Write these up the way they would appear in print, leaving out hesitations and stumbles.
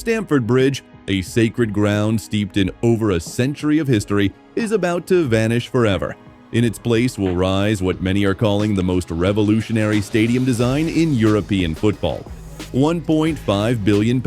Stamford Bridge, a sacred ground steeped in over a century of history, is about to vanish forever. In its place will rise what many are calling the most revolutionary stadium design in European football. £1.5 billion.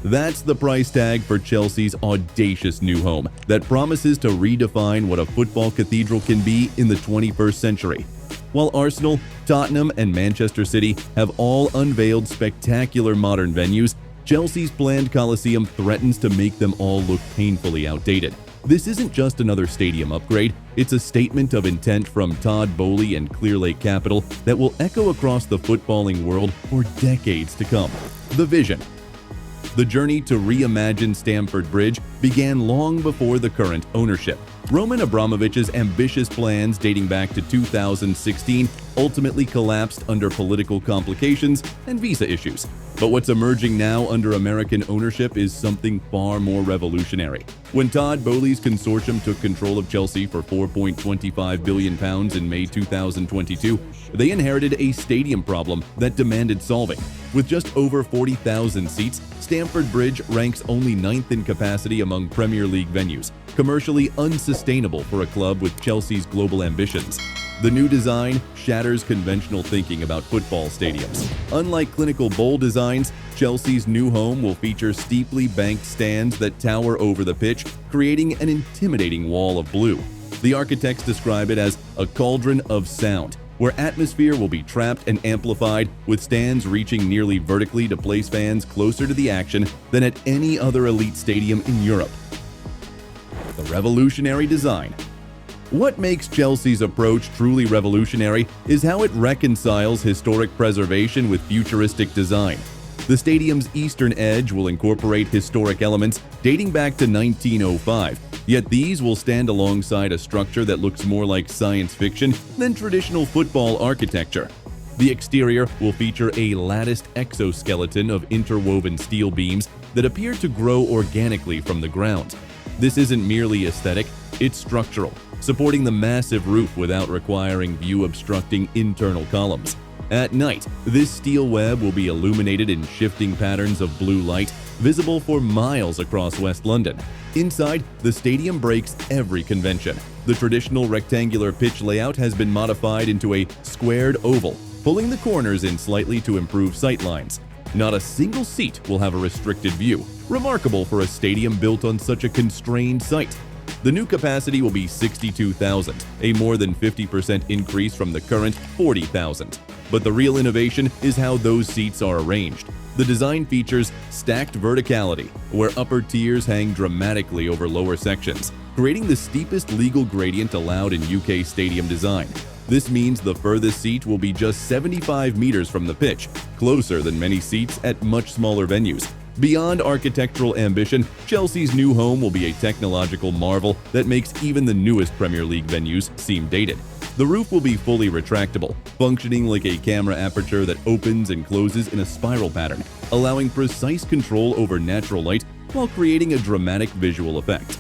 That's the price tag for Chelsea's audacious new home that promises to redefine what a football cathedral can be in the 21st century. While Arsenal, Tottenham, and Manchester City have all unveiled spectacular modern venues, Chelsea's planned colosseum threatens to make them all look painfully outdated. This isn't just another stadium upgrade, it's a statement of intent from Todd, Boehly, and Clearlake Capital that will echo across the footballing world for decades to come. The vision. The journey to reimagine Stamford Bridge began long before the current ownership. Roman Abramovich's ambitious plans dating back to 2016 ultimately collapsed under political complications and visa issues. But what's emerging now under American ownership is something far more revolutionary. When Todd Boehly's consortium took control of Chelsea for £4.25 billion in May 2022, they inherited a stadium problem that demanded solving. With just over 40,000 seats, Stamford Bridge ranks only 9th in capacity among Premier League venues, commercially unsustainable for a club with Chelsea's global ambitions. The new design shatters conventional thinking about football stadiums. Unlike clinical bowl designs, Chelsea's new home will feature steeply banked stands that tower over the pitch, creating an intimidating wall of blue. The architects describe it as a cauldron of sound, where atmosphere will be trapped and amplified, with stands reaching nearly vertically to place fans closer to the action than at any other elite stadium in Europe. The revolutionary design. What makes Chelsea's approach truly revolutionary is how it reconciles historic preservation with futuristic design. The stadium's eastern edge will incorporate historic elements dating back to 1905, yet these will stand alongside a structure that looks more like science fiction than traditional football architecture. The exterior will feature a latticed exoskeleton of interwoven steel beams that appear to grow organically from the ground. This isn't merely aesthetic, it's structural, supporting the massive roof without requiring view-obstructing internal columns. At night, this steel web will be illuminated in shifting patterns of blue light, visible for miles across West London. Inside, the stadium breaks every convention. The traditional rectangular pitch layout has been modified into a squared oval, pulling the corners in slightly to improve sightlines. Not a single seat will have a restricted view, remarkable for a stadium built on such a constrained site. The new capacity will be 62,000, a more than 50% increase from the current 40,000. But the real innovation is how those seats are arranged. The design features stacked verticality, where upper tiers hang dramatically over lower sections, creating the steepest legal gradient allowed in UK stadium design. This means the furthest seat will be just 75 meters from the pitch, closer than many seats at much smaller venues. Beyond architectural ambition, Chelsea's new home will be a technological marvel that makes even the newest Premier League venues seem dated. The roof will be fully retractable, functioning like a camera aperture that opens and closes in a spiral pattern, allowing precise control over natural light while creating a dramatic visual effect.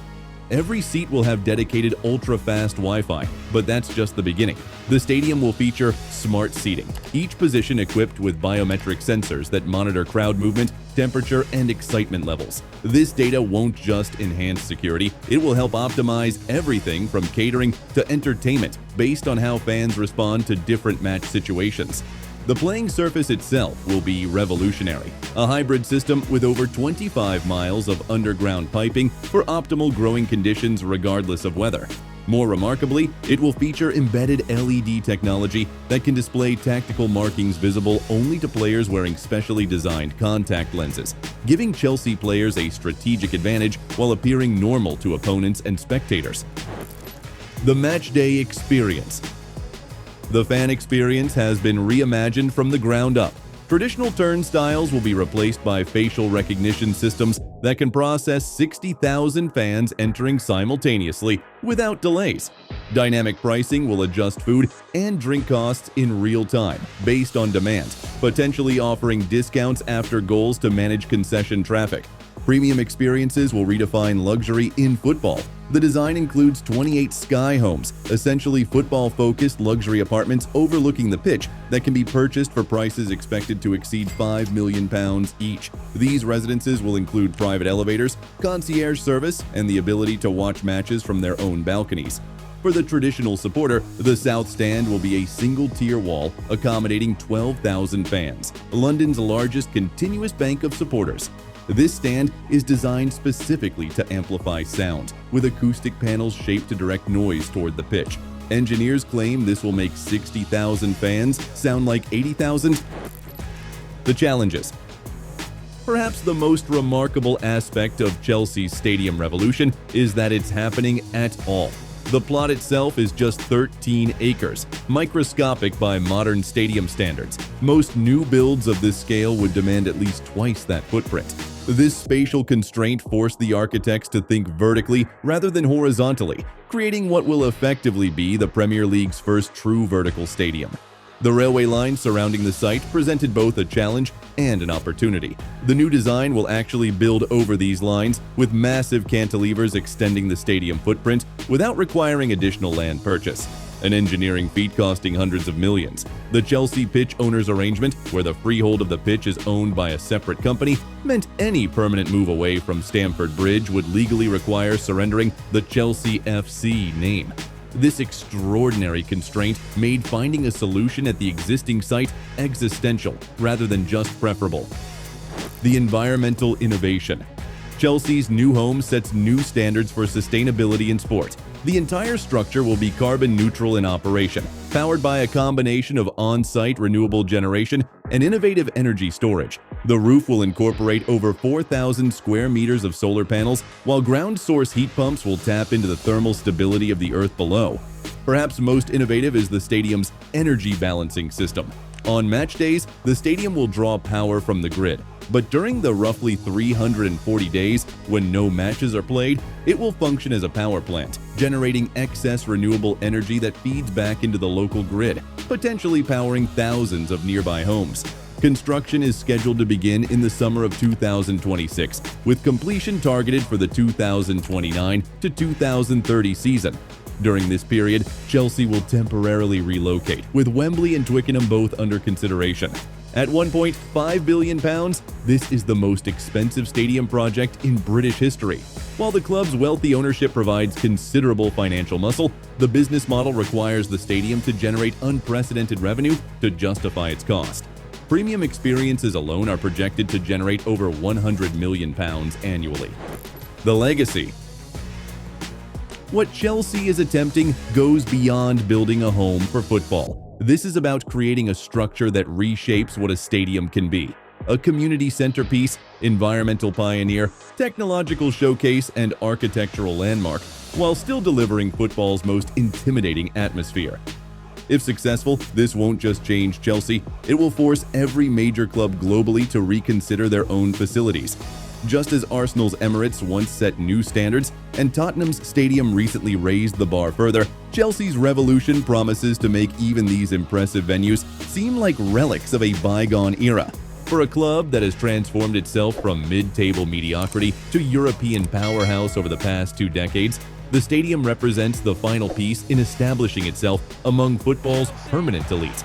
Every seat will have dedicated ultra-fast Wi-Fi, but that's just the beginning. The stadium will feature smart seating, each position equipped with biometric sensors that monitor crowd movement, temperature, and excitement levels. This data won't just enhance security, it will help optimize everything from catering to entertainment based on how fans respond to different match situations. The playing surface itself will be revolutionary, a hybrid system with over 25 miles of underground piping for optimal growing conditions regardless of weather. More remarkably, it will feature embedded LED technology that can display tactical markings visible only to players wearing specially designed contact lenses, giving Chelsea players a strategic advantage while appearing normal to opponents and spectators. The matchday experience. The fan experience has been reimagined from the ground up. Traditional turnstiles will be replaced by facial recognition systems that can process 60,000 fans entering simultaneously without delays. Dynamic pricing will adjust food and drink costs in real time based on demand, potentially offering discounts after goals to manage concession traffic. Premium experiences will redefine luxury in football. The design includes 28 sky homes, essentially football-focused luxury apartments overlooking the pitch that can be purchased for prices expected to exceed £5 million each. These residences will include private elevators, concierge service, and the ability to watch matches from their own balconies. For the traditional supporter, the South Stand will be a single-tier wall accommodating 12,000 fans, London's largest continuous bank of supporters. This stand is designed specifically to amplify sound, with acoustic panels shaped to direct noise toward the pitch. Engineers claim this will make 60,000 fans sound like 80,000. The challenges. Perhaps the most remarkable aspect of Chelsea's stadium revolution is that it's happening at all. The plot itself is just 13 acres, microscopic by modern stadium standards. Most new builds of this scale would demand at least twice that footprint. This spatial constraint forced the architects to think vertically rather than horizontally, creating what will effectively be the Premier League's first true vertical stadium. The railway line surrounding the site presented both a challenge and an opportunity. The new design will actually build over these lines, with massive cantilevers extending the stadium footprint without requiring additional land purchase, an engineering feat costing hundreds of millions. The Chelsea pitch owners arrangement, where the freehold of the pitch is owned by a separate company, meant any permanent move away from Stamford Bridge would legally require surrendering the Chelsea FC name. This extraordinary constraint made finding a solution at the existing site existential rather than just preferable. The environmental innovation. Chelsea's new home sets new standards for sustainability in sport. The entire structure will be carbon neutral in operation, powered by a combination of on-site renewable generation and innovative energy storage. The roof will incorporate over 4,000 square meters of solar panels, while ground source heat pumps will tap into the thermal stability of the earth below. Perhaps most innovative is the stadium's energy balancing system. On match days, the stadium will draw power from the grid, but during the roughly 340 days when no matches are played, it will function as a power plant, generating excess renewable energy that feeds back into the local grid, potentially powering thousands of nearby homes. Construction is scheduled to begin in the summer of 2026, with completion targeted for the 2029 to 2030 season. During this period, Chelsea will temporarily relocate, with Wembley and Twickenham both under consideration. At £1.5 billion, this is the most expensive stadium project in British history. While the club's wealthy ownership provides considerable financial muscle, the business model requires the stadium to generate unprecedented revenue to justify its cost. Premium experiences alone are projected to generate over £100 million annually. The legacy. What Chelsea is attempting goes beyond building a home for football. This is about creating a structure that reshapes what a stadium can be. A community centerpiece, environmental pioneer, technological showcase, and architectural landmark, while still delivering football's most intimidating atmosphere. If successful, this won't just change Chelsea, it will force every major club globally to reconsider their own facilities. Just as Arsenal's Emirates once set new standards and Tottenham's stadium recently raised the bar further, Chelsea's revolution promises to make even these impressive venues seem like relics of a bygone era. For a club that has transformed itself from mid-table mediocrity to European powerhouse over the past 2 decades, the stadium represents the final piece in establishing itself among football's permanent elite.